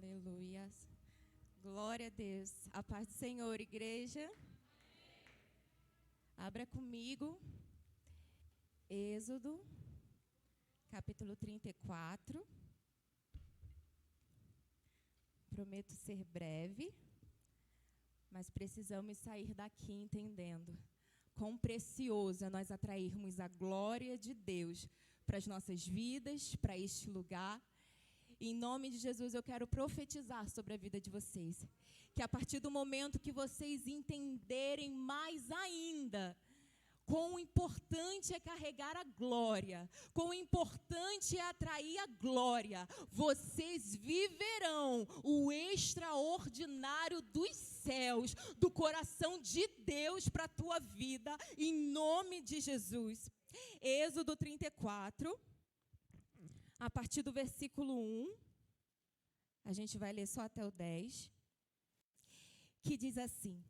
Aleluia. Glória a Deus. A paz do Senhor, igreja. Abra comigo. Êxodo, capítulo 34. Prometo ser breve, mas precisamos sair daqui entendendo quão precioso é nós atrairmos a glória de Deus para as nossas vidas, para este lugar. Em nome de Jesus, eu quero profetizar sobre a vida de vocês. Que a partir do momento que vocês entenderem mais ainda quão importante é carregar a glória, quão importante é atrair a glória, vocês viverão o extraordinário dos céus, do coração de Deus para a tua vida, em nome de Jesus. Êxodo 34. A partir do versículo 1, a gente vai ler só até o 10, que diz assim: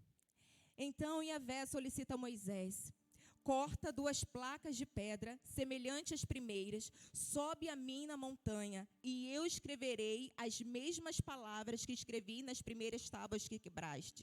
Então Yahvé solicita a Moisés: corta 2 placas de pedra, semelhante às primeiras, sobe a mim na montanha, e eu escreverei as mesmas palavras que escrevi nas primeiras tábuas que quebraste.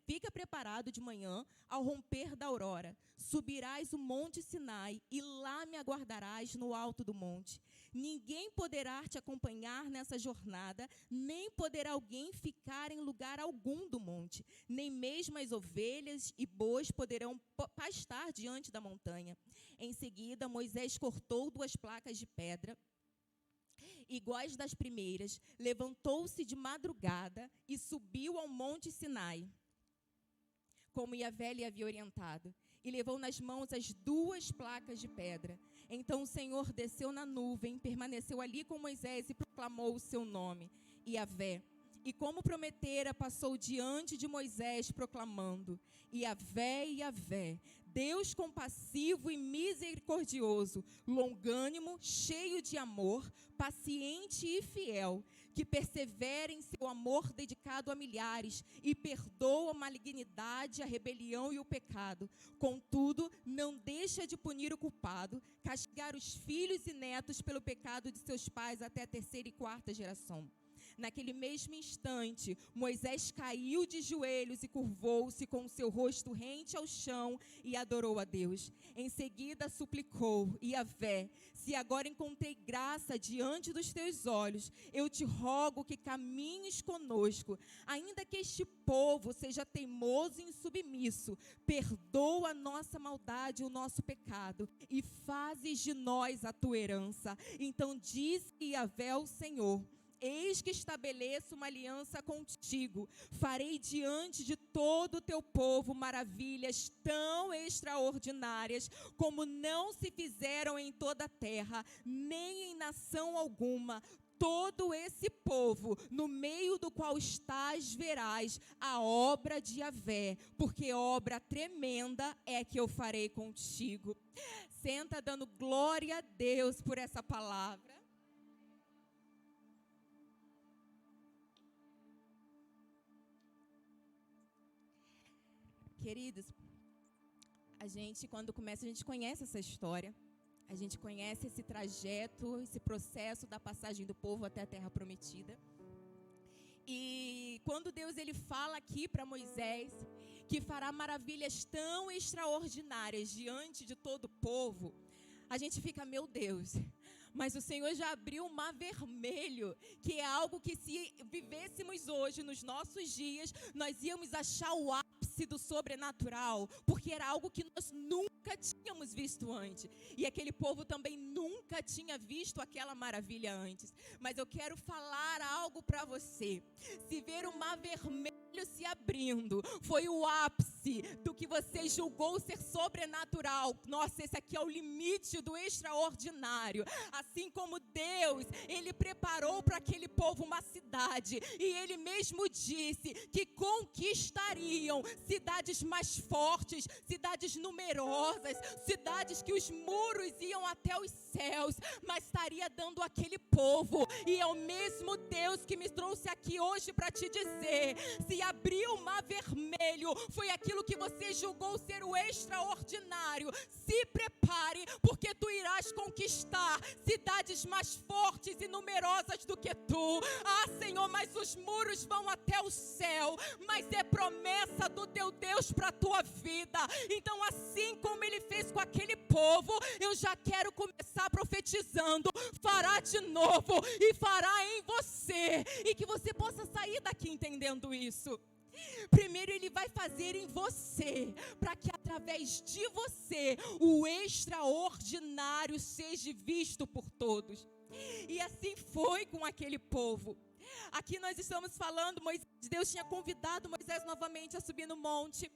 Fica preparado de manhã, ao romper da aurora. Subirás o monte Sinai, e lá me aguardarás no alto do monte. Ninguém poderá te acompanhar nessa jornada, nem poderá alguém ficar em lugar algum do monte. Nem mesmo as ovelhas e bois poderão pastar diante da montanha. Em seguida, Moisés cortou 2 placas de pedra, iguais das primeiras, levantou-se de madrugada e subiu ao monte Sinai, como Yahvé lhe havia orientado, e levou nas mãos as 2 placas de pedra. Então o Senhor desceu na nuvem, permaneceu ali com Moisés e proclamou o seu nome, Yahvé. E como prometera, passou diante de Moisés, proclamando: Yahvé, Yahvé, Deus compassivo e misericordioso, longânimo, cheio de amor, paciente e fiel, que persevera em seu amor dedicado a milhares e perdoa a malignidade, a rebelião e o pecado. Contudo, não deixa de punir o culpado, castigar os filhos e netos pelo pecado de seus pais até a 3ª e 4ª geração. Naquele mesmo instante, Moisés caiu de joelhos e curvou-se com o seu rosto rente ao chão e adorou a Deus. Em seguida suplicou: Yahvé, se agora encontrei graça diante dos teus olhos, eu te rogo que caminhes conosco, ainda que este povo seja teimoso e insubmisso, perdoa a nossa maldade e o nosso pecado, e fazes de nós a tua herança. Então disse Yahvé ao Senhor: Eis que estabeleço uma aliança contigo, farei diante de todo o teu povo maravilhas tão extraordinárias como não se fizeram em toda a terra, nem em nação alguma. Todo esse povo, no meio do qual estás, verás a obra de Yahvé, porque obra tremenda é que eu farei contigo. Senta dando glória a Deus por essa palavra. Queridos, quando começa, a gente conhece essa história, a gente conhece esse trajeto, esse processo da passagem do povo até a terra prometida. E quando Deus ele fala aqui para Moisés que fará maravilhas tão extraordinárias diante de todo o povo, a gente fica: meu Deus, mas o Senhor já abriu o mar vermelho, que é algo que, se vivêssemos hoje, nos nossos dias, nós íamos achar o ápice do sobrenatural, porque era algo que nós nunca tínhamos visto antes, e aquele povo também nunca tinha visto aquela maravilha antes. Mas eu quero falar algo para você: se ver o mar vermelho se abrindo foi o ápice do que você julgou ser sobrenatural, nossa, esse aqui é o limite do extraordinário. Assim como Deus, ele preparou para aquele povo uma cidade, e ele mesmo disse que conquistariam cidades mais fortes, cidades numerosas, cidades que os muros iam até os céus, mas estaria dando aquele povo. E é o mesmo Deus que me trouxe aqui hoje para te dizer: se e abriu o mar vermelho, foi aquilo que você julgou ser o extraordinário. Se prepare, porque tu irás conquistar cidades mais fortes e numerosas do que tu. Ah, Senhor, mas os muros vão até o céu, mas é promessa do teu Deus para a tua vida. Então, assim como ele fez com aquele povo, eu já quero começar profetizando: fará de novo e fará em você, e que você possa sair daqui entendendo isso. Primeiro ele vai fazer em você, para que através de você o extraordinário seja visto por todos. E assim foi com aquele povo. Aqui nós estamos falando, Deus tinha convidado Moisés novamente a subir no monte.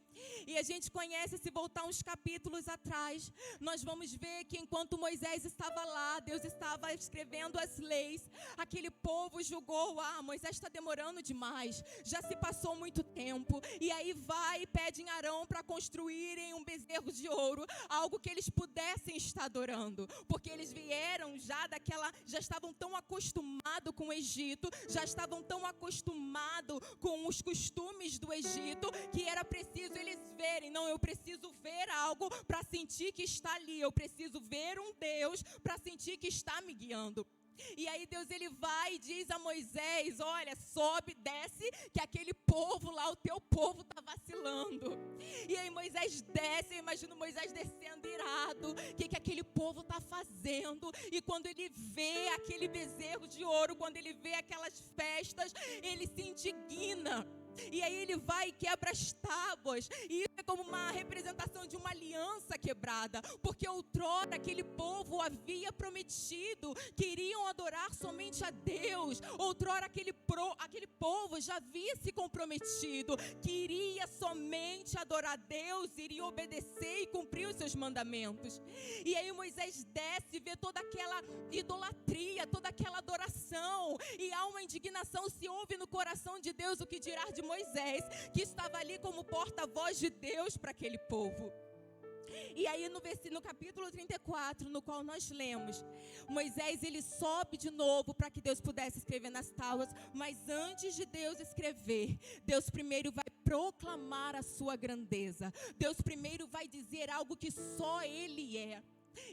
E a gente conhece, se voltar uns capítulos atrás, nós vamos ver que enquanto Moisés estava lá, Deus estava escrevendo as leis. Aquele povo julgou: Moisés está demorando demais, já se passou muito tempo. E aí vai e pede em Arão para construírem um bezerro de ouro, algo que eles pudessem estar adorando, porque eles vieram já estavam tão acostumados com o Egito, já estavam tão acostumados com os costumes do Egito, que era preciso eles verem: não, eu preciso ver algo para sentir que está ali, eu preciso ver um Deus para sentir que está me guiando. E aí Deus ele vai e diz a Moisés: olha, sobe, desce, que aquele povo lá, o teu povo está vacilando. E aí Moisés desce, eu imagino Moisés descendo irado, o que aquele povo está fazendo. E quando ele vê aquele bezerro de ouro, quando ele vê aquelas festas, ele se indigna. E aí ele vai e quebra as tábuas. E isso é como uma representação de uma aliança quebrada, porque outrora aquele povo havia prometido que iriam adorar somente a Deus. Outrora aquele povo já havia se comprometido que iria somente adorar a Deus, iria obedecer e cumprir os seus mandamentos. E aí Moisés desce e vê toda aquela idolatria, toda aquela adoração, e há uma indignação, se ouve no coração de Deus: o que dirá de Moisés, que estava ali como porta-voz de Deus para aquele povo. E aí no capítulo 34, no qual nós lemos, Moisés ele sobe de novo para que Deus pudesse escrever nas tábuas. Mas antes de Deus escrever, Deus primeiro vai proclamar a sua grandeza. Deus primeiro vai dizer algo que só Ele é.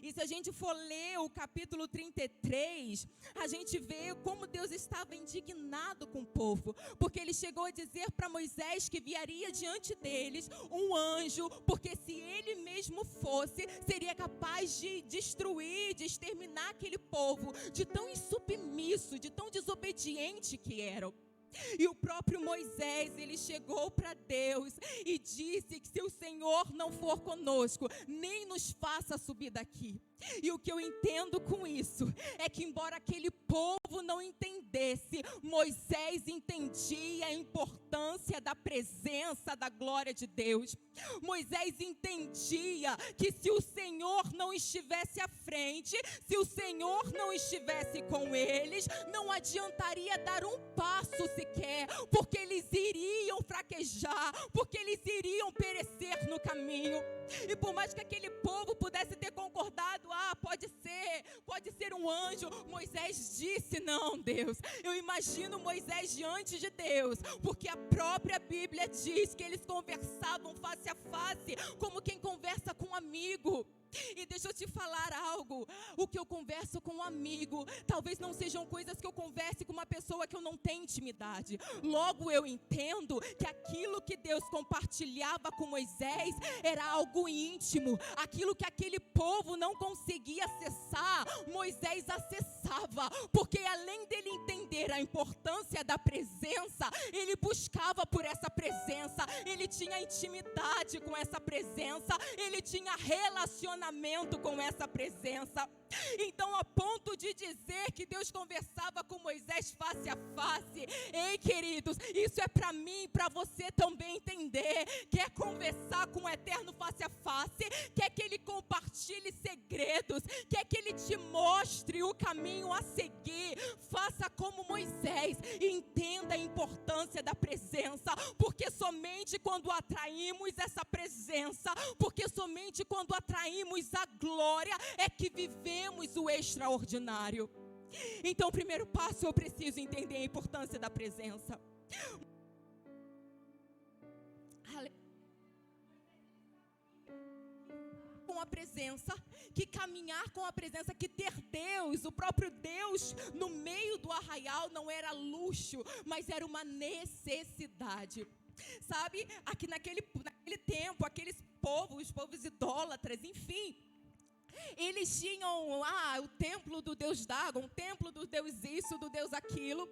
E se a gente for ler o capítulo 33, a gente vê como Deus estava indignado com o povo, porque ele chegou a dizer para Moisés que viaria diante deles um anjo, porque se ele mesmo fosse, seria capaz de destruir, de exterminar aquele povo, de tão insubmisso, de tão desobediente que eram. E o próprio Moisés, ele chegou para Deus e disse que se o Senhor não for conosco, nem nos faça subir daqui. E o que eu entendo com isso é que, embora aquele povo não entendesse, Moisés entendia a importância da presença da glória de Deus. Moisés entendia que se o Senhor não estivesse à frente, se o Senhor não estivesse com eles, não adiantaria dar um passo sequer, porque eles iriam fraquejar, porque eles iriam perecer no caminho. E por mais que aquele povo pudesse ter concordado: pode ser um anjo, Moisés disse: não, Deus. Eu imagino Moisés diante de Deus, porque a própria Bíblia diz que eles conversavam face a face, como quem conversa com um amigo. E deixa eu te falar algo: o que eu converso com um amigo, talvez não sejam coisas que eu converse com uma pessoa que eu não tenho intimidade. Logo eu entendo que aquilo que Deus compartilhava com Moisés era algo íntimo. Aquilo que aquele povo não conseguia acessar, Moisés acessava, porque além dele entender a importância da presença, ele buscava por essa presença, ele tinha intimidade com essa presença, ele tinha relacionamento com essa presença. Então, a ponto de dizer que Deus conversava com Moisés face a face, ei, queridos, isso é para mim e para você também entender. Quer conversar com o Eterno face a face? Quer que Ele compartilhe segredos? Quer que Ele te mostre o caminho a seguir? Faça como Moisés e entenda a importância da presença, porque somente quando atraímos essa presença, porque somente quando atraímos a glória é que vivemos o extraordinário. Então, o primeiro passo, eu preciso entender a importância da presença. presença, que caminhar com a presença, que ter Deus, o próprio Deus, no meio do arraial não era luxo, mas era uma necessidade. Sabe, aqui naquele tempo, aqueles povos, os povos idólatras, enfim, eles tinham o templo do Deus Dagon, o templo do Deus isso, do Deus aquilo,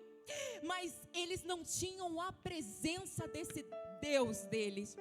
mas eles não tinham a presença desse Deus deles.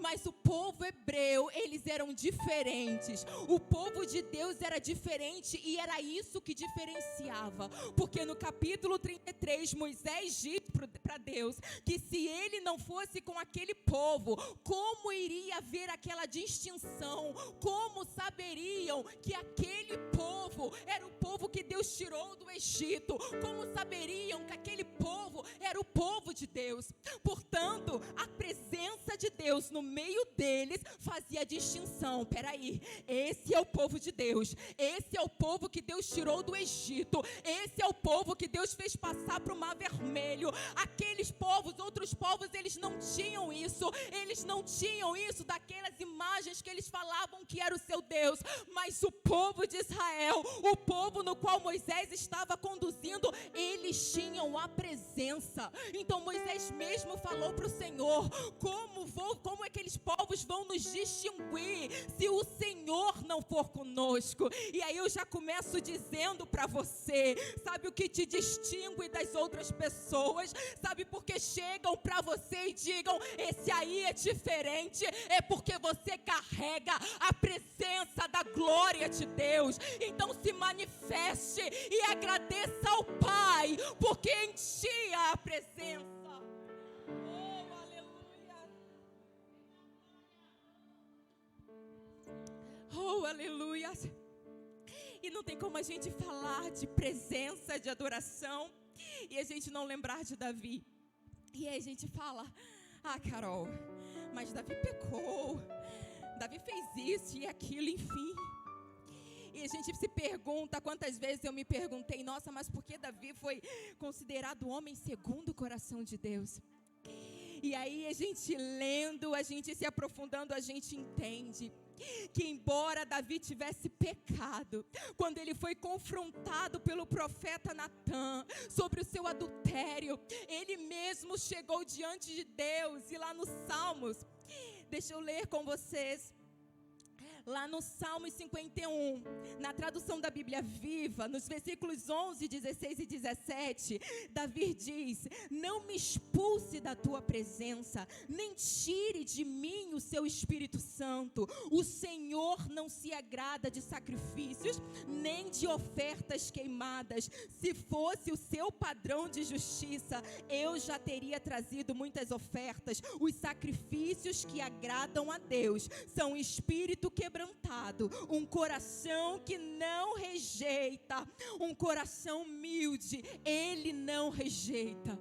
Mas o povo hebreu, eles eram diferentes. O povo de Deus era diferente e era isso que diferenciava. Porque no capítulo 33, Moisés diz para Deus que se ele não fosse com aquele povo, como iria haver aquela distinção? Como saberiam que aquele povo era o povo que Deus tirou do Egito? Como saberiam que aquele povo era o povo de Deus? Portanto, a presença de Deus no meio deles fazia distinção. Peraí, esse é o povo de Deus, esse é o povo que Deus tirou do Egito, esse é o povo que Deus fez passar para o Mar Vermelho. Aqueles povos, outros povos, eles não tinham isso daquelas imagens que eles falavam que era o seu Deus, mas o povo de Israel, o povo no qual Moisés estava conduzindo, eles tinham a presença. Então Moisés mesmo falou para o Senhor: como aqueles povos vão nos distinguir se o Senhor não for conosco? E aí eu já começo dizendo para você, sabe o que te distingue das outras pessoas? Sabe por que chegam para você e digam: esse aí é diferente? É porque você carrega a presença da glória de Deus. Então se manifeste e agradeça ao Pai, porque em ti há a presença. Oh, aleluia. E não tem como a gente falar de presença, de adoração, e a gente não lembrar de Davi. E aí a gente fala: Carol, mas Davi pecou, Davi fez isso e aquilo, enfim. E a gente se pergunta, quantas vezes eu me perguntei: nossa, mas por que Davi foi considerado o homem segundo o coração de Deus? E aí a gente lendo, a gente se aprofundando, a gente entende que embora Davi tivesse pecado, quando ele foi confrontado pelo profeta Natã sobre o seu adultério, ele mesmo chegou diante de Deus. E lá nos Salmos, deixa eu ler com vocês, lá no Salmo 51, na tradução da Bíblia Viva, nos versículos 11, 16 e 17, Davi diz: não me expulse da tua presença, nem tire de mim o seu Espírito Santo. O Senhor não se agrada de sacrifícios, nem de ofertas queimadas. Se fosse o seu padrão de justiça, eu já teria trazido muitas ofertas. Os sacrifícios que agradam a Deus são espírito quebrantado, um coração que não rejeita, um coração humilde, ele não rejeita.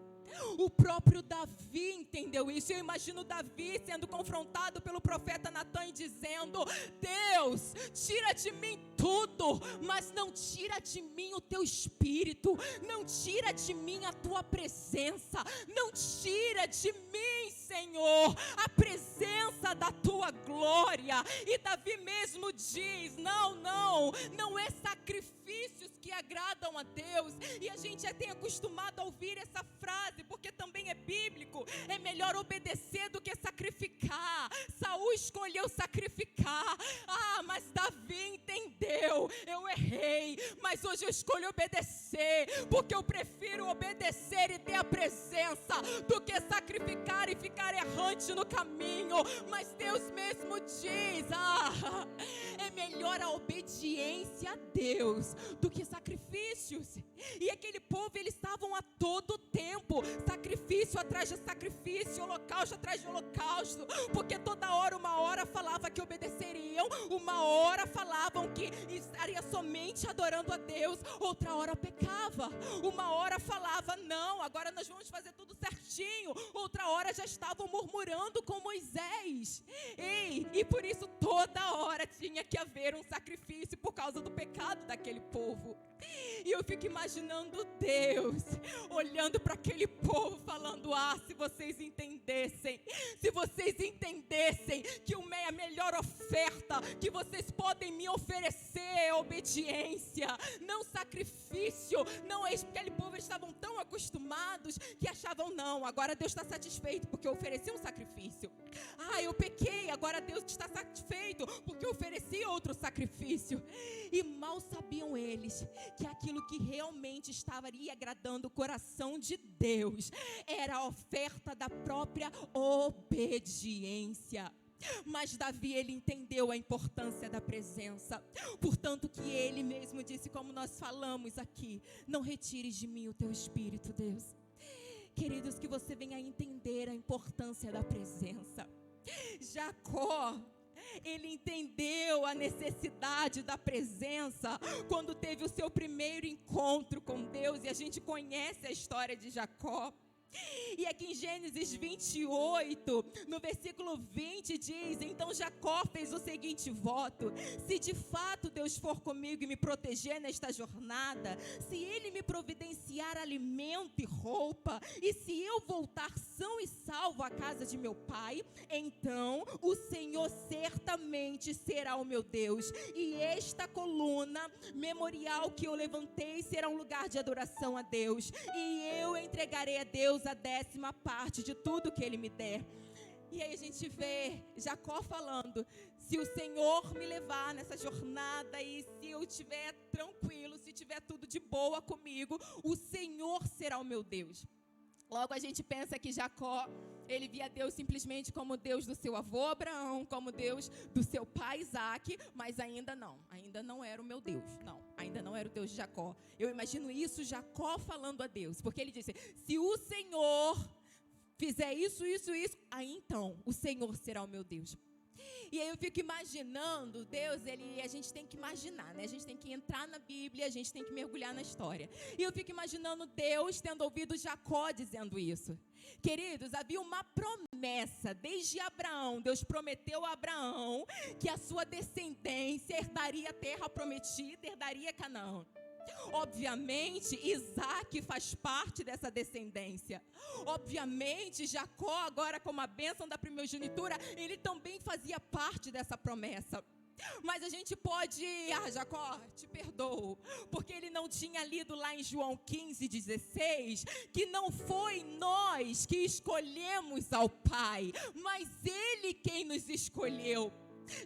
O próprio Davi entendeu isso. Eu imagino Davi sendo confrontado pelo profeta Natã e dizendo: Deus, tira de mim tudo, mas não tira de mim o teu espírito, não tira de mim a tua presença, não tira de mim, Senhor, a presença da tua glória. E Davi mesmo diz: não é sacrifícios que agradam a Deus. E a gente já tem acostumado a ouvir essa frase, porque também é bíblico: é melhor obedecer do que sacrificar. Saul escolheu sacrificar, mas Davi entendeu: eu errei, mas hoje eu escolho obedecer, porque eu prefiro obedecer e ter a presença do que sacrificar e ficar errante no caminho. Mas Deus mesmo diz: é melhor a obediência a Deus do que sacrifícios. E aquele povo, eles estavam a todo tempo, sacrifício atrás de sacrifício, holocausto atrás de holocausto, porque toda hora, uma hora falava que obedeceriam, uma hora falavam que estaria somente adorando a Deus, outra hora pecava, uma hora falava: não, agora nós vamos fazer tudo certinho, outra hora já estavam murmurando com Moisés. E por isso toda hora tinha que haver um sacrifício por causa do pecado daquele povo. E eu fico imaginando Deus olhando para aquele povo falando: se vocês entendessem que a melhor oferta que vocês podem me oferecer é obediência, não sacrifício. Não é isso, porque aquele povo, eles estavam tão acostumados que achavam: não, agora Deus está satisfeito porque eu ofereci um sacrifício. Eu pequei, agora Deus está satisfeito porque eu ofereci outro sacrifício. E mal sabiam eles que aquilo que realmente estaria agradando o coração de Deus era a oferta da própria obediência. Mas Davi, ele entendeu a importância da presença, portanto que ele mesmo disse, como nós falamos aqui: não retires de mim o teu espírito, Deus. Queridos, que você venha a entender a importância da presença. Jacó, ele entendeu a necessidade da presença quando teve o seu primeiro encontro com Deus, e a gente conhece a história de Jacó. E aqui em Gênesis 28, no versículo 20 diz: então Jacó fez o seguinte voto: se de fato Deus for comigo e me proteger nesta jornada, se Ele me providenciar alimento e roupa, e se eu voltar são e salvo à casa de meu pai, então o Senhor certamente será o meu Deus, e esta coluna memorial que eu levantei será um lugar de adoração a Deus, e eu entregarei a Deus a 10ª parte de tudo que Ele me der. E aí a gente vê Jacó falando: se o Senhor me levar nessa jornada, e se eu estiver tranquilo, se tiver tudo de boa comigo, o Senhor será o meu Deus. Logo a gente pensa que Jacó, ele via Deus simplesmente como Deus do seu avô Abraão, como Deus do seu pai Isaac, mas ainda não era o meu Deus, ainda não era o Deus de Jacó. Eu imagino isso, Jacó falando a Deus, porque ele disse: se o Senhor fizer isso, aí então o Senhor será o meu Deus. E aí eu fico imaginando Deus, a gente tem que imaginar, né? A gente tem que entrar na Bíblia, a gente tem que mergulhar na história. E eu fico imaginando Deus tendo ouvido Jacó dizendo isso. Queridos, havia uma promessa desde Abraão. Deus prometeu a Abraão que a sua descendência herdaria a terra prometida, herdaria Canaã. Obviamente, Isaac faz parte dessa descendência. Obviamente, Jacó, agora como a bênção da primogenitura, ele também fazia parte dessa promessa. Mas a gente pode, Jacó, te perdoo, porque ele não tinha lido lá em João 15:16, que não foi nós que escolhemos ao Pai, mas Ele quem nos escolheu.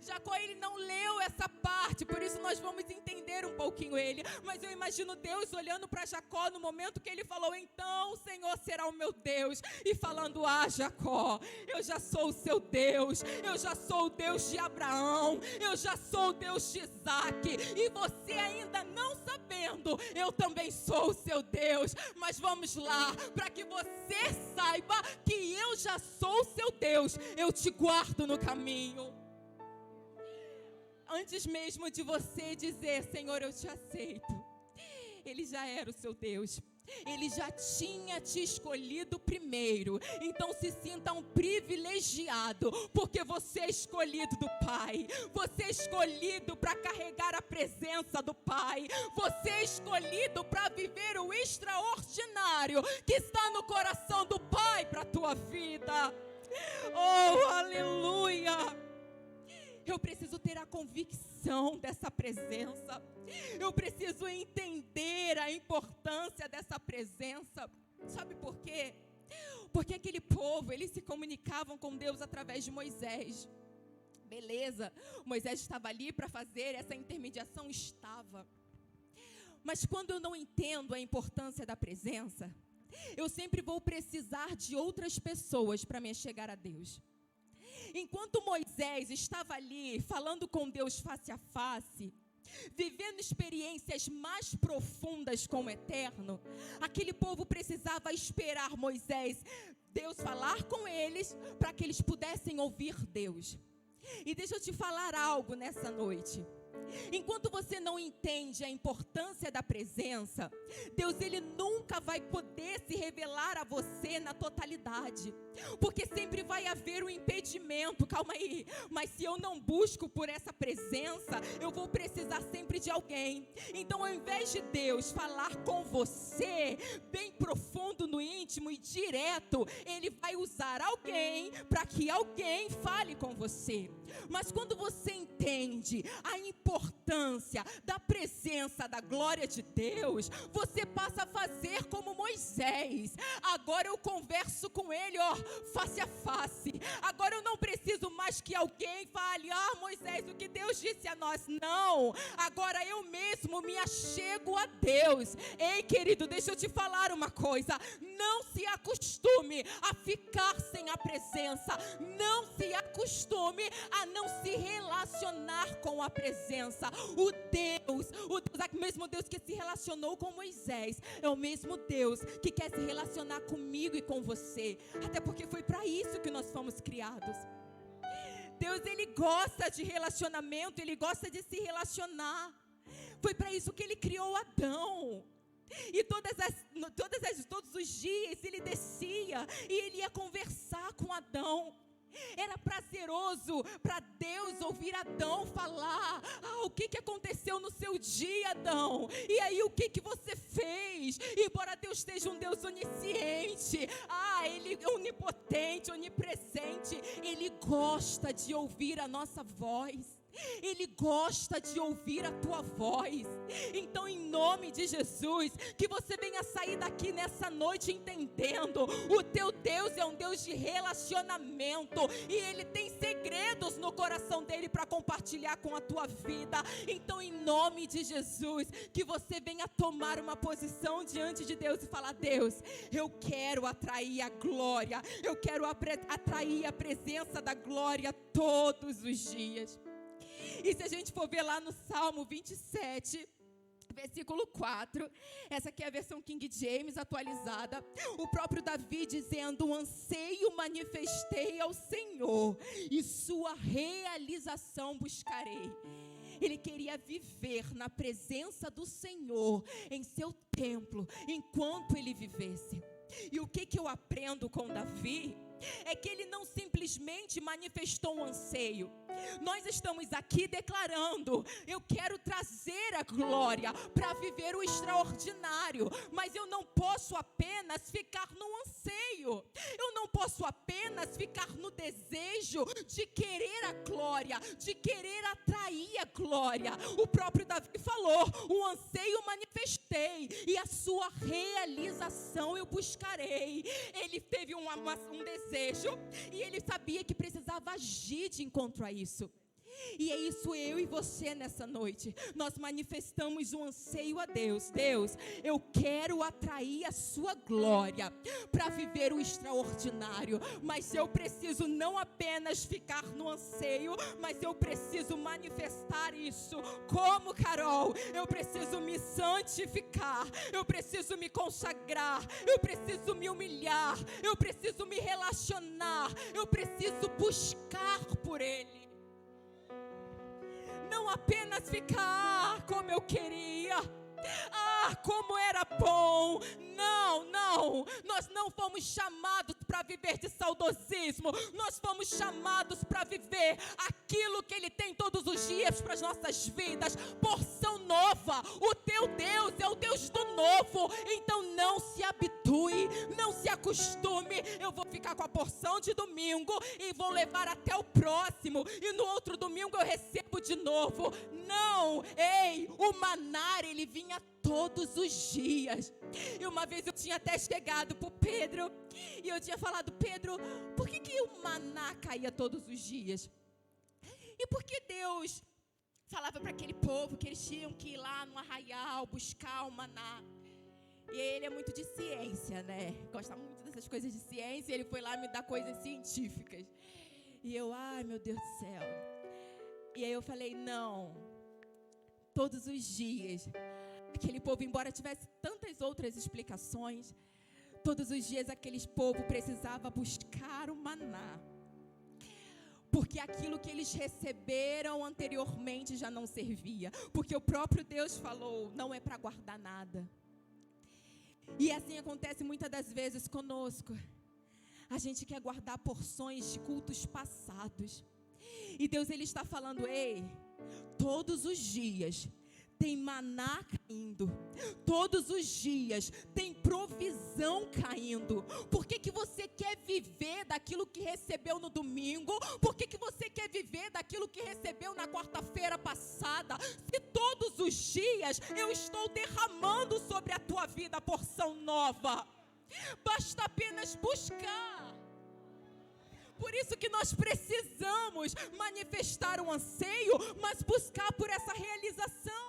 Jacó, ele não leu essa parte, por isso nós vamos entender um pouquinho ele. Mas eu imagino Deus olhando para Jacó no momento que ele falou: então o Senhor será o meu Deus, e falando: Jacó, eu já sou o seu Deus, eu já sou o Deus de Abraão, eu já sou o Deus de Isaac, e você ainda não sabendo, eu também sou o seu Deus. Mas vamos lá, para que você saiba que eu já sou o seu Deus, eu te guardo no caminho. Antes mesmo de você dizer: Senhor, eu te aceito, Ele já era o seu Deus. Ele já tinha te escolhido primeiro. Então se sinta um privilegiado, porque você é escolhido do Pai. Você é escolhido para carregar a presença do Pai. Você é escolhido para viver o extraordinário que está no coração do Pai para a tua vida. Oh, aleluia! Eu preciso ter a convicção dessa presença. Eu preciso entender a importância dessa presença. Sabe por quê? Porque aquele povo, eles se comunicavam com Deus através de Moisés. Beleza, Moisés estava ali para fazer essa intermediação, estava. Mas quando eu não entendo a importância da presença, eu sempre vou precisar de outras pessoas para me chegar a Deus. Enquanto Moisés estava ali falando com Deus face a face, vivendo experiências mais profundas com o Eterno, aquele povo precisava esperar Deus falar com eles, para que eles pudessem ouvir Deus. E deixa eu te falar algo nessa noite. Enquanto você não entende a importância da presença, Deus ele nunca vai poder se revelar a você na totalidade, porque sempre vai haver um impedimento. Calma aí, mas se eu não busco por essa presença, eu vou precisar sempre de alguém. Então, ao invés de Deus falar com você bem profundo no íntimo e direto, Ele vai usar alguém para que alguém fale com você. Mas quando você entende a importância da presença da glória de Deus, você passa a fazer como Moisés. Agora eu converso com ele, face a face. Agora eu não preciso mais que alguém fale: Moisés, o que Deus disse a nós. Não, agora eu mesmo me achego a Deus. Ei, querido, deixa eu te falar uma coisa: não se acostume a ficar sem a presença. Não se acostume a não se relacionar com a presença. O mesmo Deus que se relacionou com Moisés é o mesmo Deus que quer se relacionar comigo e com você. Até porque foi para isso que nós fomos criados. Deus, Ele gosta de relacionamento, Ele gosta de se relacionar. Foi para isso que Ele criou Adão. E todos os dias Ele descia e Ele ia conversar com Adão. Era prazeroso para Deus ouvir Adão falar: o que aconteceu no seu dia, Adão? E aí, o que você fez? Embora Deus seja um Deus onisciente, Ele é onipotente, onipresente, Ele gosta de ouvir a nossa voz. Ele gosta de ouvir a tua voz. Então, em nome de Jesus, que você venha sair daqui nessa noite entendendo: o teu Deus é um Deus de relacionamento, e Ele tem segredos no coração dele para compartilhar com a tua vida. Então, em nome de Jesus, que você venha tomar uma posição diante de Deus e falar: Deus, eu quero atrair a glória, eu quero atrair a presença da glória todos os dias. E se a gente for ver lá no Salmo 27, versículo 4, essa aqui é a versão King James atualizada, o próprio Davi dizendo: um anseio manifestei ao Senhor, e sua realização buscarei. Ele queria viver na presença do Senhor, em seu templo, enquanto ele vivesse. E o que eu aprendo com Davi é que ele não simplesmente manifestou um anseio. Nós estamos aqui declarando: eu quero trazer a glória para viver o extraordinário, mas eu não posso apenas ficar no anseio, eu não posso apenas ficar no desejo de querer a glória, de querer atrair a glória. O próprio Davi falou: o anseio manifestei, e a sua realização eu buscarei. Ele teve um desejo, e ele sabia que precisava agir de encontro a isso. E é isso, eu e você nessa noite, nós manifestamos um anseio a Deus. Deus, eu quero atrair a sua glória para viver o extraordinário, mas eu preciso não apenas ficar no anseio, mas eu preciso manifestar isso. Como, Carol? Eu preciso me santificar, eu preciso me consagrar, eu preciso me humilhar, eu preciso me relacionar, eu preciso buscar por Ele. Não apenas ficar como eu queria, como era bom. Não, nós não fomos chamados para viver de saudosismo, nós fomos chamados para viver aquilo que Ele tem todos os dias para as nossas vidas, porção nova. O teu Deus é o Deus do novo, então não se habitue, não se acostume: eu vou ficar com a porção de domingo e vou levar até o próximo, e no outro domingo eu recebo de novo. Não, o maná, ele vinha todos os dias. E uma vez eu tinha até chegado para o Pedro e eu tinha falado: Pedro, por que o maná caía todos os dias? E por que Deus falava para aquele povo que eles tinham que ir lá no arraial buscar o maná? E ele é muito de ciência, né? Gosta muito dessas coisas de ciência. Ele foi lá me dar coisas científicas. E eu, meu Deus do céu. E aí eu falei: não, todos os dias. Aquele povo, embora tivesse tantas outras explicações, todos os dias aquele povo precisava buscar o maná. Porque porque aquilo que eles receberam anteriormente já não servia, porque o próprio Deus falou, não é para guardar nada. E assim acontece muitas das vezes conosco. A gente quer guardar porções de cultos passados. E Deus, Ele está falando, ei, todos os dias tem maná caindo. Todos os dias tem provisão caindo. Por que você quer viver daquilo que recebeu no domingo? Por que você quer viver daquilo que recebeu na quarta-feira passada? Se todos os dias eu estou derramando sobre a tua vida a porção nova. Basta apenas buscar. Por isso que nós precisamos manifestar um anseio, mas buscar por essa realização.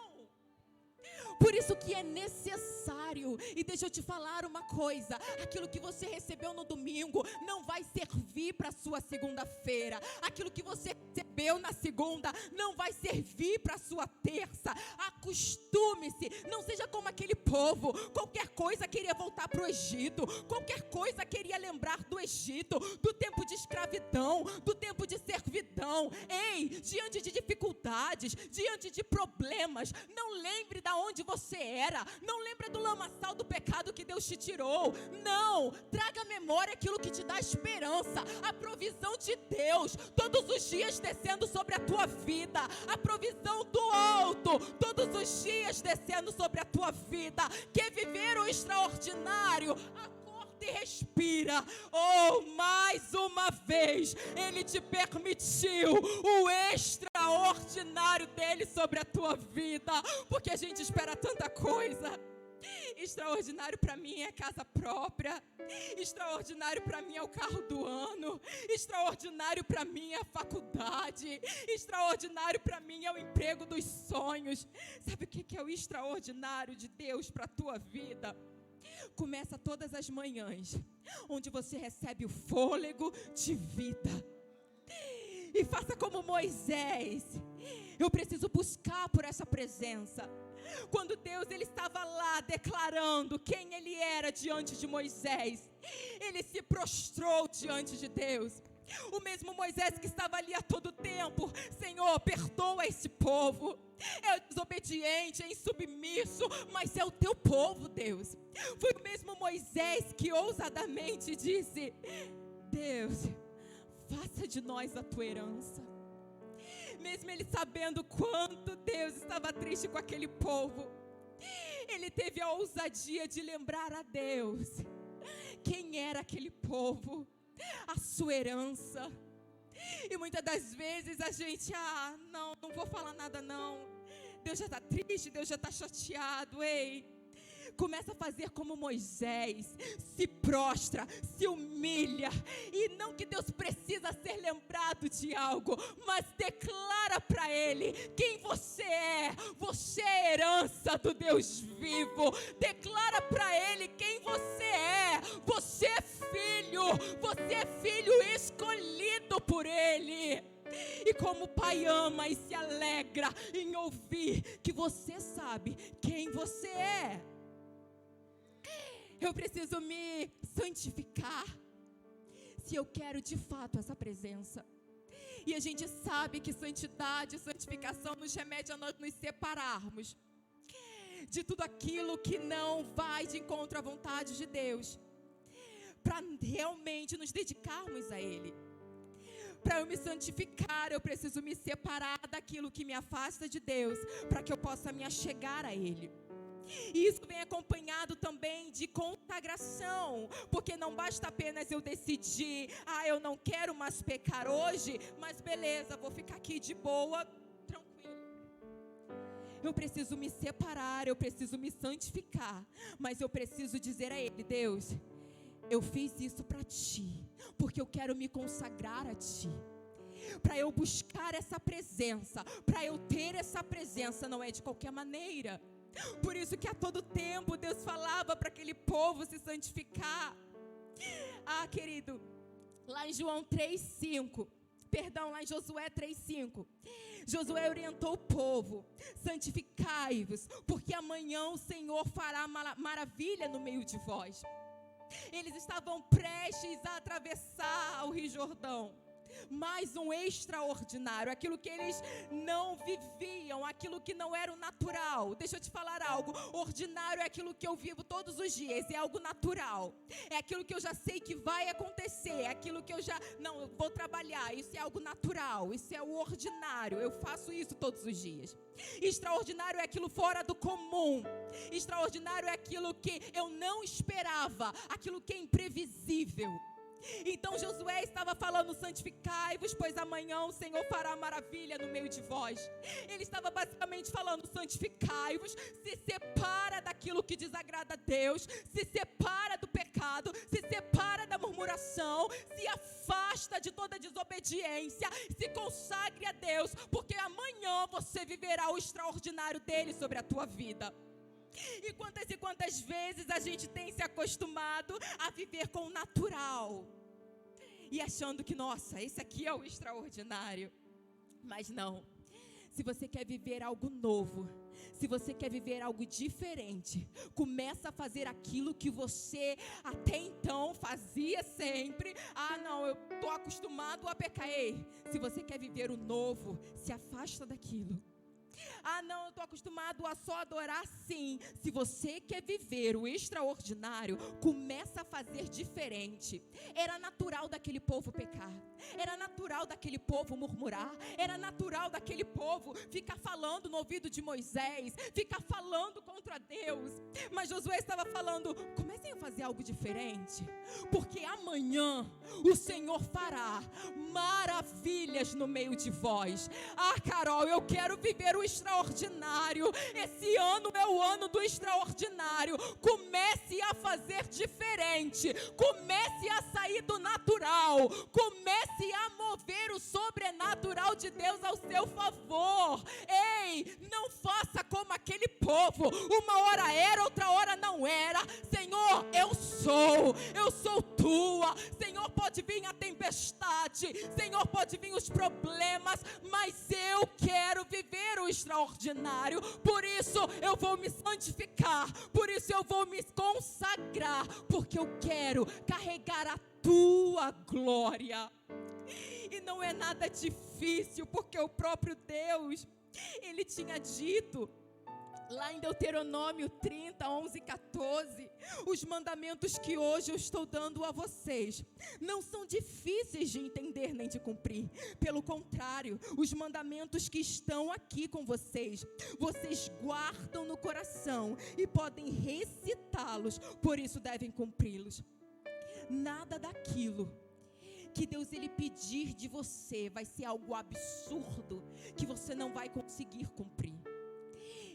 Por isso que é necessário, e deixa eu te falar uma coisa, aquilo que você recebeu no domingo não vai servir para a sua segunda-feira, aquilo que você recebeu na segunda não vai servir para a sua terça. Acostume-se, não seja como aquele povo, qualquer coisa queria voltar para o Egito, qualquer coisa queria lembrar do Egito, do tempo de escravidão, do tempo de servidão. Ei, diante de dificuldades, diante de problemas, não lembre da onde você era, não lembra do lamaçal do pecado que Deus te tirou, não, traga à memória aquilo que te dá esperança, a provisão de Deus, todos os dias descendo sobre a tua vida, a provisão do alto, todos os dias descendo sobre a tua vida. Quer viver o extraordinário? E respira. Oh, mais uma vez Ele te permitiu o extraordinário dele sobre a tua vida, porque a gente espera tanta coisa. Extraordinário para mim é casa própria, extraordinário para mim é o carro do ano, extraordinário para mim é a faculdade, extraordinário para mim é o emprego dos sonhos. Sabe o que é o extraordinário de Deus para a tua vida? Começa todas as manhãs, onde você recebe o fôlego de vida. E faça como Moisés. Eu preciso buscar por essa presença. Quando Deus, Ele estava lá declarando quem Ele era diante de Moisés, Ele se prostrou diante de Deus. O mesmo Moisés que estava ali a todo tempo. Senhor, perdoa esse povo. É desobediente, é insubmisso, mas é o teu povo, Deus. Foi o mesmo Moisés que ousadamente disse: Deus, faça de nós a tua herança. Mesmo ele sabendo quanto Deus estava triste com aquele povo, ele teve a ousadia de lembrar a Deus quem era aquele povo, a sua herança. E muitas das vezes a gente, não vou falar nada não. Deus já está triste, Deus já está chateado. Ei, começa a fazer como Moisés, se prostra, se humilha. E não que Deus precisa ser lembrado de algo, mas declara para Ele quem você é. Você é herança do Deus vivo. Declara para Ele quem você é. Você é filho escolhido por Ele. E como o Pai ama e se alegra em ouvir que você sabe quem você é. Eu preciso me santificar se eu quero de fato essa presença. E a gente sabe que santidade e santificação nos remete a nós nos separarmos de tudo aquilo que não vai de encontro à vontade de Deus, para realmente nos dedicarmos a Ele. Para eu me santificar, eu preciso me separar daquilo que me afasta de Deus, para que eu possa me achegar a Ele. E isso vem acompanhado também de consagração, porque não basta apenas eu decidir, eu não quero mais pecar hoje, mas beleza, vou ficar aqui de boa, tranquilo. Eu preciso me separar, eu preciso me santificar, mas eu preciso dizer a Ele: Deus, eu fiz isso para Ti, porque eu quero me consagrar a Ti. Para eu buscar essa presença, para eu ter essa presença, não é de qualquer maneira. Por isso que a todo tempo Deus falava para aquele povo se santificar. Querido, lá em João 3:5, lá em Josué 3:5, Josué orientou o povo: santificai-vos, porque amanhã o Senhor fará maravilha no meio de vós. Eles estavam prestes a atravessar o Rio Jordão. mais um extraordinário, aquilo que eles não viviam, aquilo que não era o natural. Deixa eu te falar algo, ordinário é aquilo que eu vivo todos os dias, é algo natural, é aquilo que eu já sei que vai acontecer, é aquilo que eu vou trabalhar, isso é algo natural, isso é o ordinário, eu faço isso todos os dias. Extraordinário é aquilo fora do comum, extraordinário é aquilo que eu não esperava, aquilo que é imprevisível. Então Josué estava falando: santificai-vos, pois amanhã o Senhor fará maravilha no meio de vós. Ele estava basicamente falando: santificai-vos, se separa daquilo que desagrada a Deus, se separa do pecado, se separa da murmuração, se afasta de toda desobediência, se consagre a Deus, porque amanhã você viverá o extraordinário dele sobre a tua vida. E quantas vezes a gente tem se acostumado a viver com o natural e achando que, nossa, esse aqui é o extraordinário. Mas não, se você quer viver algo novo, se você quer viver algo diferente, começa a fazer aquilo que você até então fazia sempre. Não, eu estou acostumado a pecar. Ei, se você quer viver o novo, se afasta daquilo. Não, eu estou acostumado a só adorar. Sim, se você quer viver o extraordinário, começa a fazer diferente. Era natural daquele povo pecar, era natural daquele povo murmurar, era natural daquele povo ficar falando no ouvido de Moisés, ficar falando contra Deus. Mas Josué estava falando: comecem a fazer algo diferente, porque amanhã o Senhor fará maravilhas no meio de vós. Carol, eu quero viver o extraordinário. Esse ano é o ano do extraordinário. Comece a fazer diferente, comece a sair do natural, comece a mover o sobrenatural de Deus ao seu favor. Ei, não faça como aquele povo, uma hora era, outra hora não era. Senhor, eu sou tua. Senhor, pode vir a tempestade, Senhor, pode vir os problemas, mas eu quero viver o extraordinário. Por isso eu vou me santificar, por isso eu vou me consagrar, porque eu quero carregar a tua glória. E não é nada difícil, porque o próprio Deus, Ele tinha dito lá em Deuteronômio 30, 11 e 14, os mandamentos que hoje eu estou dando a vocês não são difíceis de entender nem de cumprir. Pelo contrário, os mandamentos que estão aqui com vocês, vocês guardam no coração e podem recitá-los, por isso devem cumpri-los. Nada daquilo que Deus ele pedir de você vai ser algo absurdo que você não vai conseguir cumprir.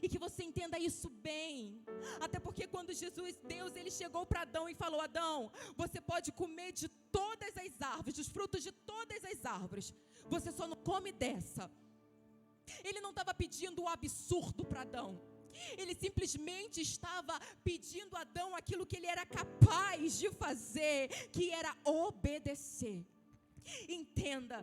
E que você entenda isso bem. Até porque quando Deus ele chegou para Adão e falou: Adão, você pode comer de todas as árvores, dos frutos de todas as árvores, você só não come dessa. Ele não estava pedindo o absurdo para Adão. Ele simplesmente estava pedindo a Adão aquilo que ele era capaz de fazer, que era obedecer. Entenda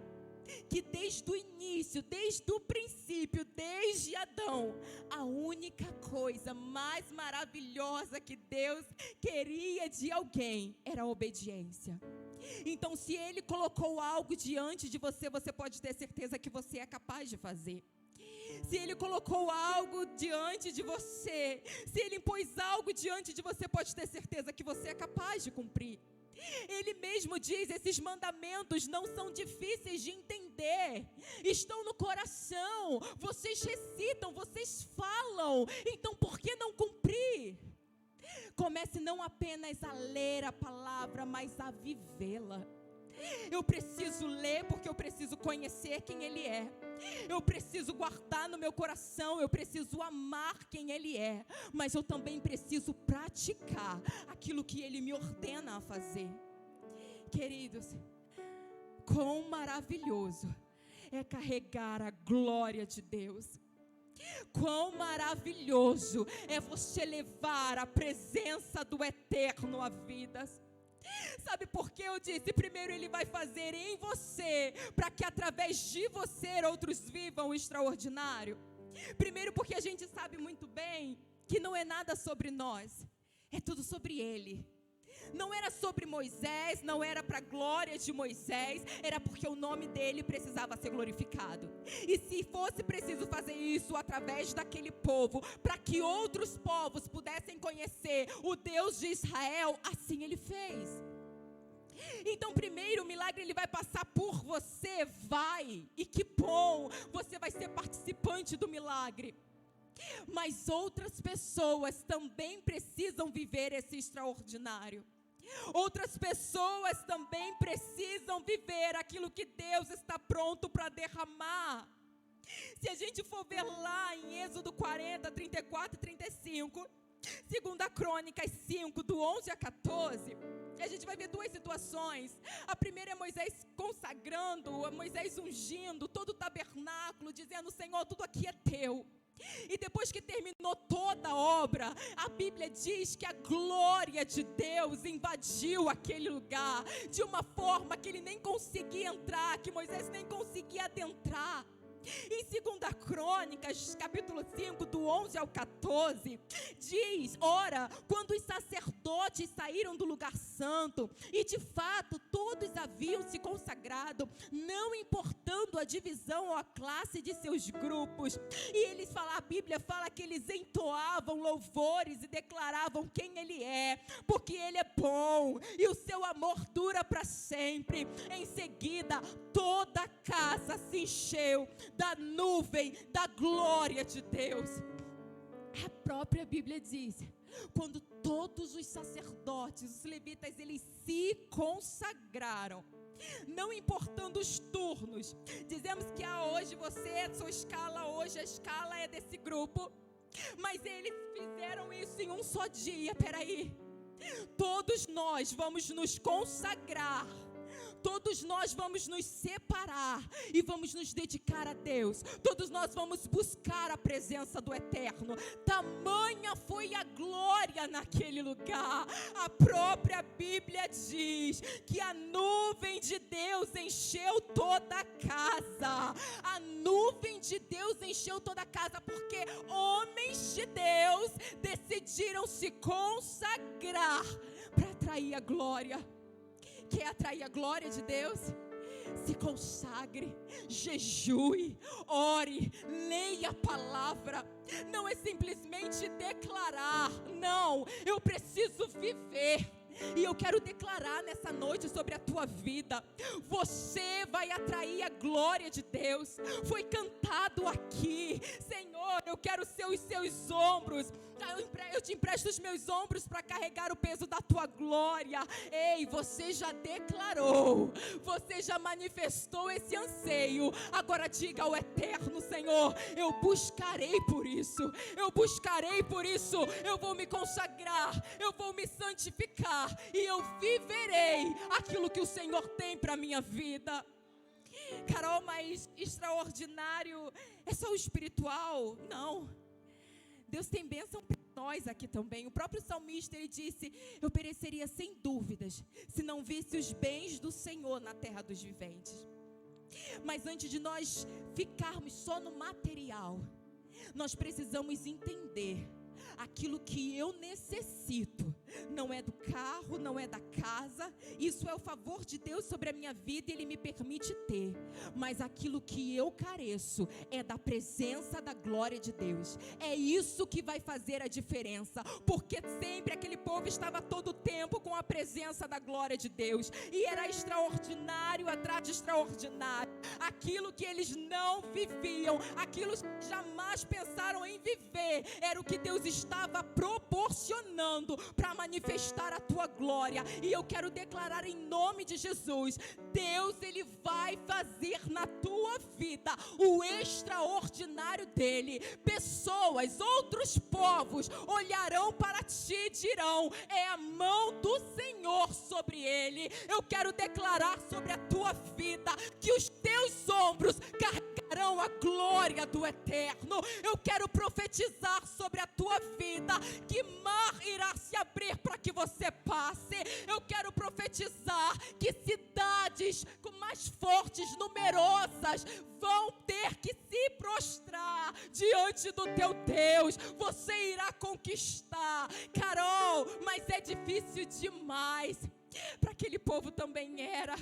que desde o início, desde o princípio, desde Adão, a única coisa mais maravilhosa que Deus queria de alguém era a obediência. Então, se Ele colocou algo diante de você, você pode ter certeza que você é capaz de fazer. Se Ele colocou algo diante de você, se Ele impôs algo diante de você, pode ter certeza que você é capaz de cumprir. Ele mesmo diz: esses mandamentos não são difíceis de entender, estão no coração, vocês recitam, vocês falam, então por que não cumprir? Comece não apenas a ler a palavra, mas a vivê-la. Eu preciso ler porque eu preciso conhecer quem Ele é. Eu preciso guardar no meu coração, eu preciso amar quem Ele é. Mas eu também preciso praticar aquilo que Ele me ordena a fazer. Queridos, quão maravilhoso é carregar a glória de Deus. Quão maravilhoso é você levar a presença do Eterno a vidas. Sabe por que eu disse? Primeiro Ele vai fazer em você, para que através de você outros vivam o extraordinário. Primeiro porque a gente sabe muito bem que não é nada sobre nós, é tudo sobre Ele. Não era sobre Moisés, não era para a glória de Moisés, era porque o nome dele precisava ser glorificado. E se fosse preciso fazer isso através daquele povo, para que outros povos pudessem conhecer o Deus de Israel, assim ele fez. Então, primeiro, o milagre ele vai passar por você, vai, e que bom, você vai ser participante do milagre. Mas outras pessoas também precisam viver esse extraordinário. Outras pessoas também precisam viver aquilo que Deus está pronto para derramar. Se a gente for ver lá em Êxodo 40, 34 e 35, 2 Crônicas 5, do 11 a 14, a gente vai ver duas situações. A primeira é Moisés consagrando, Moisés ungindo todo o tabernáculo, dizendo: Senhor, tudo aqui é teu. E depois que terminou toda a obra, a Bíblia diz que a glória de Deus invadiu aquele lugar de uma forma que ele nem conseguia entrar, que Moisés nem conseguia adentrar. Em 2 Crônicas, capítulo 5, do 11 ao 14, diz: ora, quando os sacerdotes saíram do lugar santo, e de fato todos haviam se consagrado, não importando a divisão ou a classe de seus grupos, e eles falam, a Bíblia fala que eles entoavam louvores e declaravam quem ele é, porque ele é bom, e o seu amor dura para sempre. Em seguida, toda a casa se encheu da nuvem da glória de Deus. A própria Bíblia diz: quando todos os sacerdotes, os levitas, eles se consagraram, não importando os turnos. Dizemos que hoje você, sua escala hoje, a escala é desse grupo, mas eles fizeram isso em um só dia. Peraí, todos nós vamos nos consagrar, todos nós vamos nos separar e vamos nos dedicar a Deus. Todos nós vamos buscar a presença do Eterno. Tamanha foi a glória naquele lugar. A própria Bíblia diz que a nuvem de Deus encheu toda a casa. A nuvem de Deus encheu toda a casa porque homens de Deus decidiram se consagrar para atrair a glória. Quer atrair a glória de Deus? Se consagre, jejue, ore, leia a palavra. Não é simplesmente declarar, não, eu preciso viver. E eu quero declarar nessa noite sobre a tua vida: você vai atrair a glória de Deus. Foi cantado aqui: Senhor, eu quero ser os seus ombros, eu te empresto os meus ombros para carregar o peso da tua glória. Ei, você já declarou, você já manifestou esse anseio. Agora diga ao Eterno: Senhor, eu buscarei por isso, eu buscarei por isso, eu vou me consagrar, eu vou me santificar e eu viverei aquilo que o Senhor tem para a minha vida. Carol, mas extraordinário é só o espiritual? Não. Deus tem bênção para nós aqui também. O próprio salmista, ele disse: eu pereceria sem dúvidas se não visse os bens do Senhor na terra dos viventes. Mas antes de nós ficarmos só no material, nós precisamos entender aquilo que eu necessito. Não é do carro, não é da casa. Isso é o favor de Deus sobre a minha vida e Ele me permite ter. Mas aquilo que eu careço é da presença da glória de Deus. É isso que vai fazer a diferença. Porque sempre aquele povo estava todo o tempo com a presença da glória de Deus. E era extraordinário atrás de extraordinário. Aquilo que eles não viviam, aquilo que jamais pensaram em viver, era o que Deus estava proporcionando para manifestar a tua glória. E eu quero declarar em nome de Jesus: Deus, Ele vai fazer na tua vida o extraordinário dele. Pessoas, outros povos olharão para ti e dirão: é a mão do Senhor sobre ele. Eu quero declarar sobre a tua vida que os teus ombros carregarão a glória do Eterno. Eu quero profetizar sobre a tua vida que mar irá se abrir para que você passe. Eu quero profetizar que cidades mais fortes, numerosas, vão ter que se prostrar diante do teu Deus. Você irá conquistar. Carol, mas mas é difícil demais. Para aquele povo também era,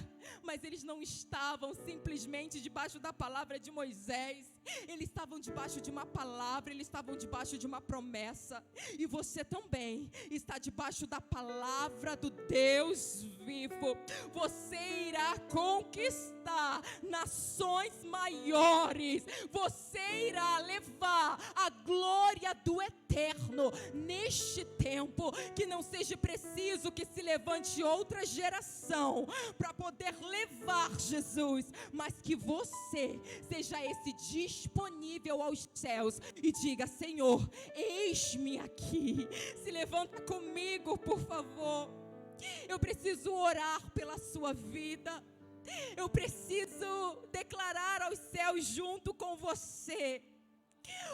mas eles não estavam simplesmente debaixo da palavra de Moisés, eles estavam debaixo de uma palavra, eles estavam debaixo de uma promessa, e você também está debaixo da palavra do Deus vivo. Você irá conquistar nações maiores, você irá levar a glória do eterno neste tempo, que não seja preciso que se levante outra geração para poder levar Jesus, mas que você seja esse disponível aos céus e diga: Senhor, eis-me aqui, se levanta comigo, por favor. Eu preciso orar pela sua vida, eu preciso declarar aos céus junto com você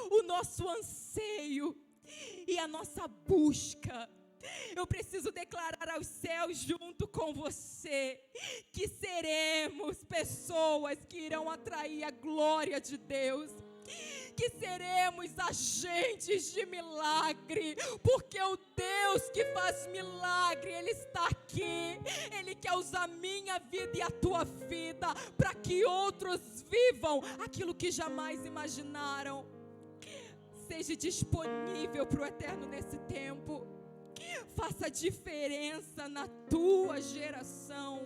o nosso anseio e a nossa busca. Eu preciso declarar aos céus junto com você que seremos pessoas que irão atrair a glória de Deus, que seremos agentes de milagre, porque o Deus que faz milagre, Ele está aqui. Ele quer usar minha vida e a tua vida para que outros vivam aquilo que jamais imaginaram. Seja disponível para o eterno nesse tempo. Faça diferença na tua geração.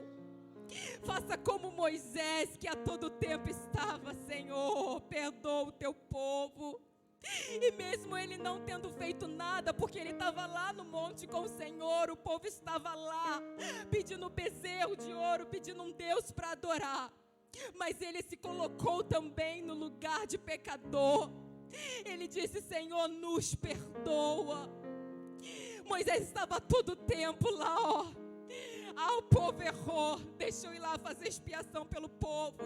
Faça como Moisés, que a todo tempo estava: Senhor, perdoa o teu povo. E mesmo ele não tendo feito nada, porque ele estava lá no monte com o Senhor, o povo estava lá pedindo bezerro de ouro, pedindo um Deus para adorar, mas ele se colocou também no lugar de pecador. Ele disse: Senhor, nos perdoa. Moisés estava todo tempo lá, ó. O povo errou, deixa eu ir lá fazer expiação pelo povo,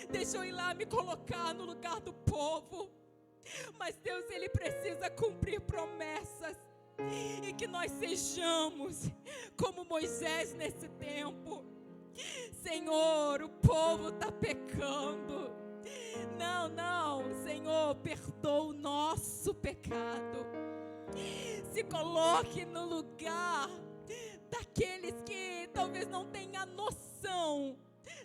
deixa eu ir lá me colocar no lugar do povo. Mas Deus, Ele precisa cumprir promessas, e que nós sejamos como Moisés nesse tempo. Senhor, o povo está pecando. Não, Senhor, perdoa o nosso pecado. Se coloque no lugar daqueles que talvez não tenham noção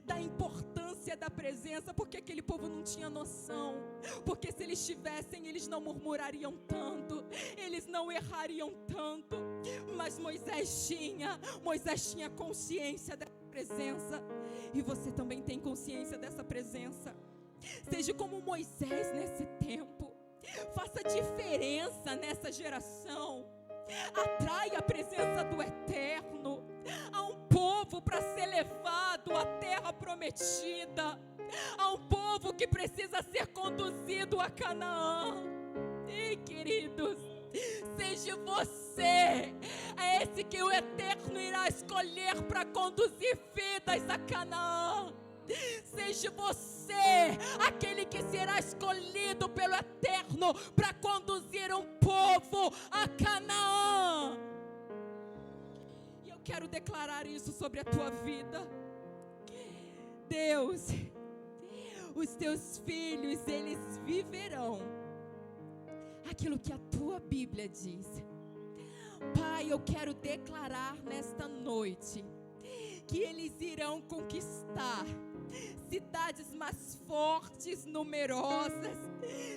da importância da presença, porque aquele povo não tinha noção, porque se eles tivessem, eles não murmurariam tanto, eles não errariam tanto, mas Moisés tinha consciência dessa presença, e você também tem consciência dessa presença. Seja como Moisés nesse tempo, faça diferença nessa geração, atraia a presença do eterno. Há um povo para ser levado à terra prometida, há um povo que precisa ser conduzido a Canaã. Ei, queridos, seja você esse que o eterno irá escolher para conduzir vidas a Canaã. Seja você aquele que será escolhido pelo eterno para conduzir um povo a Canaã. E eu quero declarar isso sobre a tua vida. Deus, os teus filhos, eles viverão aquilo que a tua Bíblia diz. Pai, eu quero declarar nesta noite que eles irão conquistar cidades mais fortes, numerosas.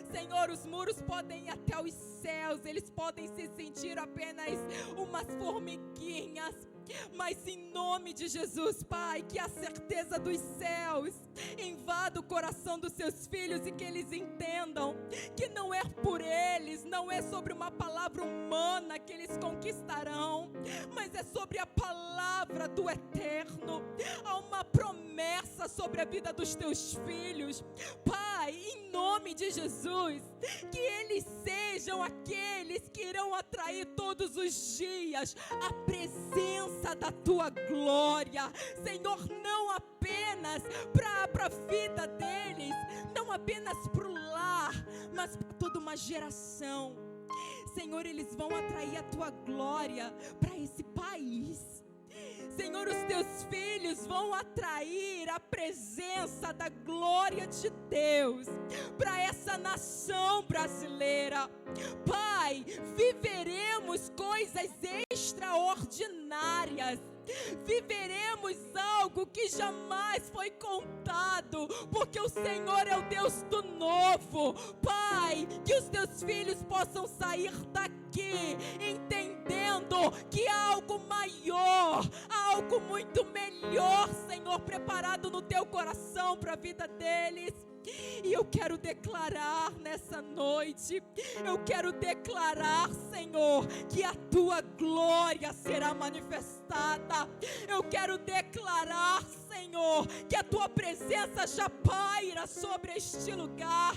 Senhor, os muros podem ir até os céus, eles podem se sentir apenas umas formiguinhas, mas em nome de Jesus, Pai, que a certeza dos céus invada o coração dos seus filhos, e que eles entendam que não é por eles, não é sobre uma palavra humana que eles conquistarão, mas é sobre a palavra do eterno. Há uma promessa sobre a vida dos teus filhos, Pai, em nome de Jesus, que eles sejam aqueles que irão atrair todos os dias a presença da tua glória, Senhor, não apenas para a vida deles, não apenas para o lar, mas para toda uma geração. Senhor, eles vão atrair a tua glória para esse país. Senhor, os teus filhos vão atrair a presença da glória de Deus para essa nação brasileira. Pai, viveremos coisas extraordinárias. Viveremos algo que jamais foi contado, porque o Senhor é o Deus do novo. Pai, que os teus filhos possam sair daqui entendendo que há algo maior, há algo muito melhor, Senhor, preparado no teu coração para a vida deles. E eu quero declarar nessa noite, eu quero declarar, Senhor, que a tua glória será manifestada. Eu quero declarar, Senhor, que a tua presença já paira sobre este lugar.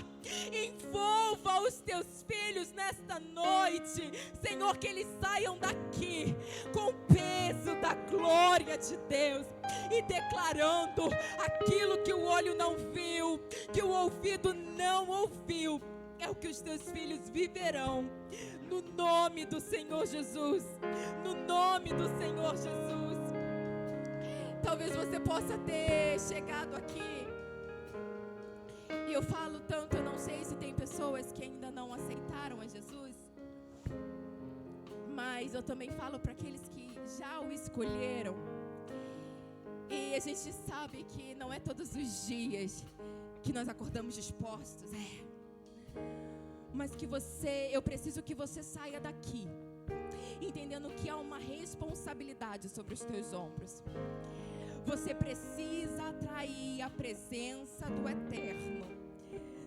Envolva os teus filhos nesta noite, Senhor, que eles saiam daqui com o peso da glória de Deus e declarando aquilo que o olho não viu, que o ouvido não ouviu, é o que os teus filhos viverão, no nome do Senhor Jesus, no nome do Senhor Jesus. Talvez você possa ter chegado aqui, e eu falo tanto, eu não sei se tem pessoas que ainda não aceitaram a Jesus, mas eu também falo para aqueles que já o escolheram. E a gente sabe que não é todos os dias que nós acordamos dispostos, mas que eu preciso que você saia daqui entendendo que há uma responsabilidade sobre os teus ombros. Você precisa atrair a presença do Eterno,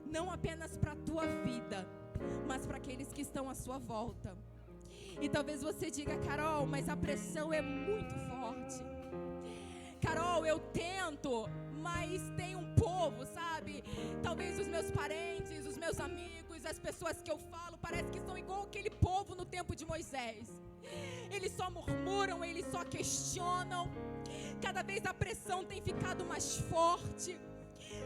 não apenas para a tua vida, mas para aqueles que estão à sua volta. E talvez você diga: Carol, mas a pressão é muito forte. Carol, eu tento, mas tem um povo, sabe? Talvez os meus parentes, os meus amigos, as pessoas que eu falo, parece que são igual aquele povo no tempo de Moisés. Eles só murmuram, eles só questionam. Cada vez a pressão tem ficado mais forte.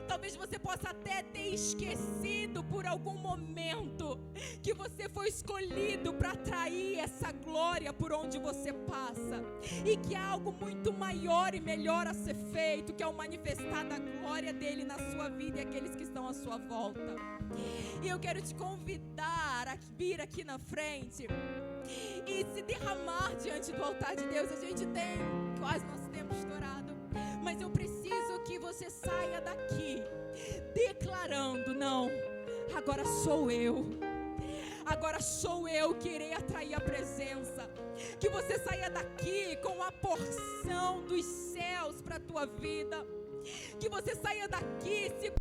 Talvez você possa até ter esquecido por algum momento que você foi escolhido para atrair essa glória por onde você passa, e que há algo muito maior e melhor a ser feito, que é o manifestar da glória dele na sua vida e aqueles que estão à sua volta. E eu quero te convidar a vir aqui na frente e se derramar diante do altar de Deus. A gente tem quase nosso tempo estourado, mas eu preciso que você saia daqui declarando: não, agora sou eu que irei atrair a presença. Que você saia daqui com a porção dos céus para a tua vida. Que você saia daqui se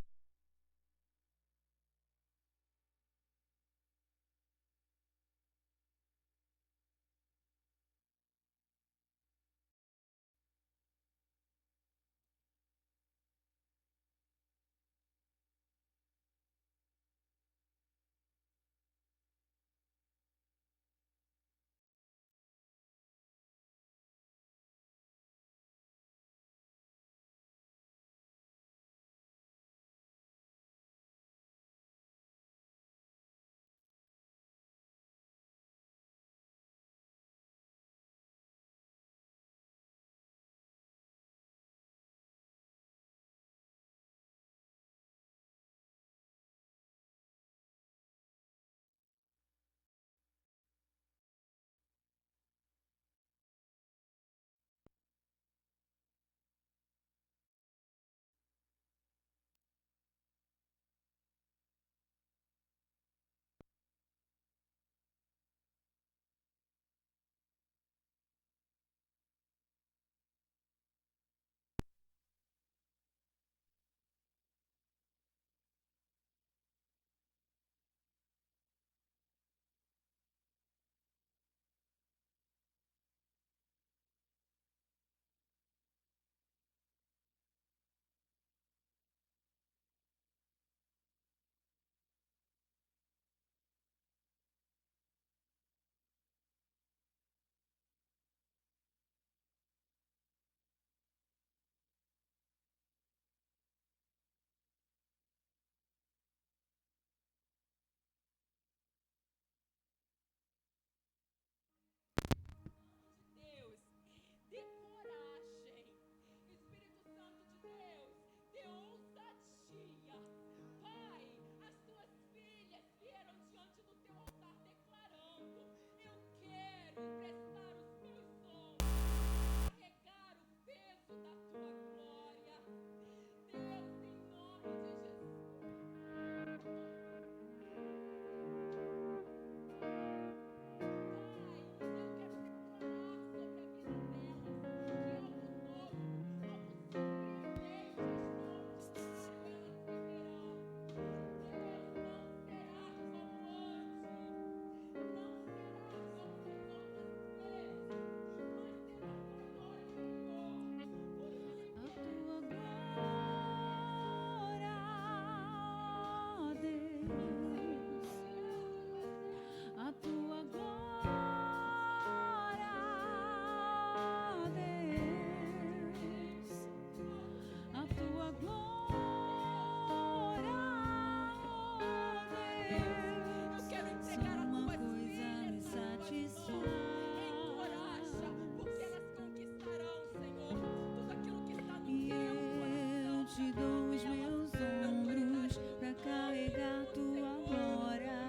te dou os meus ombros para carregar tua glória.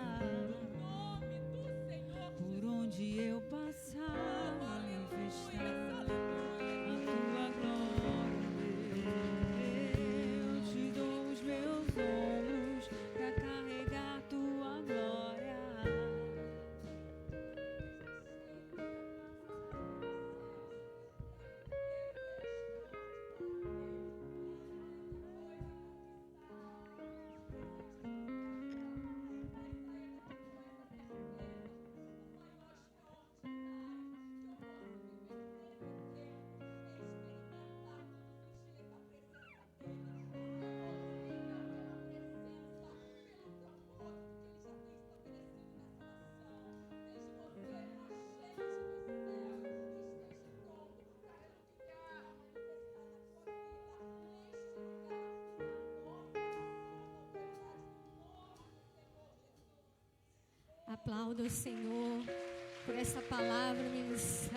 Por onde eu passar, manifestar a tua glória. Eu te dou os meus ombros para carregar tua glória. Aplauda o Senhor por essa palavra ministrada.